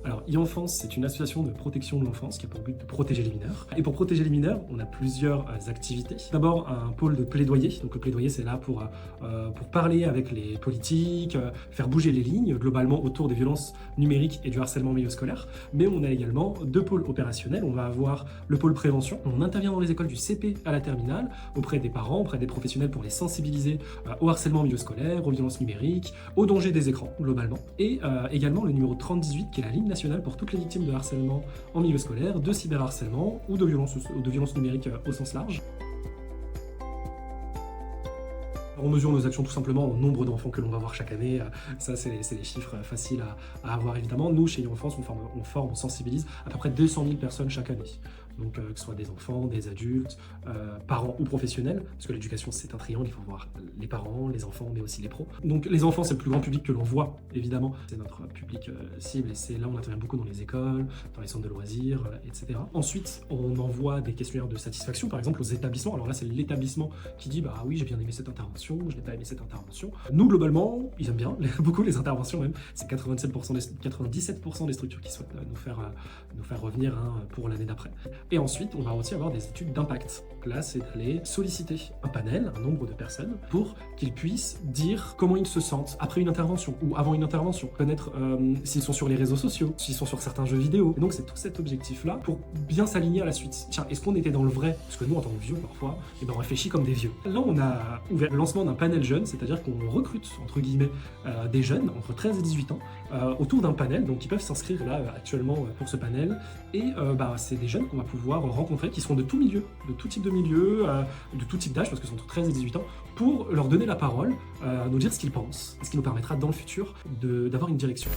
Alors, e-Enfance, c'est une association de protection de l'enfance qui a pour but de protéger les mineurs. Et pour protéger les mineurs, on a plusieurs activités. D'abord, un pôle de plaidoyer. Donc, le plaidoyer, c'est là pour parler avec les politiques, faire bouger les lignes, globalement autour des violences numériques et du harcèlement milieu scolaire. Mais on a également deux pôles opérationnels. On va avoir le pôle prévention. On intervient dans les écoles du CP à la terminale, auprès des parents, auprès des professionnels pour les sensibiliser au harcèlement milieu scolaire, aux violences numériques, aux dangers des écrans, globalement. Et également le numéro 3018, qui est la ligne nationale pour toutes les victimes de harcèlement en milieu scolaire, de cyberharcèlement ou de violences numériques au sens large. On mesure nos actions tout simplement au nombre d'enfants que l'on va voir chaque année. Ça, c'est les chiffres faciles à avoir évidemment. Nous, chez e-Enfance, on sensibilise à peu près 200 000 personnes chaque année. Donc, que ce soit des enfants, des adultes, parents ou professionnels, parce que l'éducation, c'est un triangle, il faut voir les parents, les enfants, mais aussi les pros. Donc, les enfants, c'est le plus grand public que l'on voit, évidemment. C'est notre public cible, et c'est là où on intervient beaucoup dans les écoles, dans les centres de loisirs, etc. Ensuite, on envoie des questionnaires de satisfaction, par exemple, aux établissements. Alors là, c'est l'établissement qui dit « Bah oui, j'ai bien aimé cette intervention, je n'ai pas aimé cette intervention ». Nous, globalement, ils aiment bien, beaucoup les interventions même. C'est 97% des structures qui souhaitent nous faire revenir pour l'année d'après. Et ensuite, on va aussi avoir des études d'impact. Là, c'est d'aller solliciter un panel, un nombre de personnes, pour qu'ils puissent dire comment ils se sentent après une intervention ou avant une intervention. Connaître s'ils sont sur les réseaux sociaux, s'ils sont sur certains jeux vidéo. Et donc, c'est tout cet objectif-là pour bien s'aligner à la suite. Tiens, est-ce qu'on était dans le vrai? Parce que nous, en tant que vieux, parfois, on réfléchit comme des vieux. Là, on a ouvert le lancement d'un panel jeune, c'est-à-dire qu'on recrute, entre guillemets, des jeunes entre 13 et 18 ans autour d'un panel, donc ils peuvent s'inscrire là actuellement pour ce panel. Et c'est des jeunes qu'on va pouvoir rencontrer, qui seront de tout milieu, de tout type de milieu, de tout type d'âge, parce qu'ils sont entre 13 et 18 ans, pour leur donner la parole, nous dire ce qu'ils pensent, ce qui nous permettra dans le futur d'avoir une direction.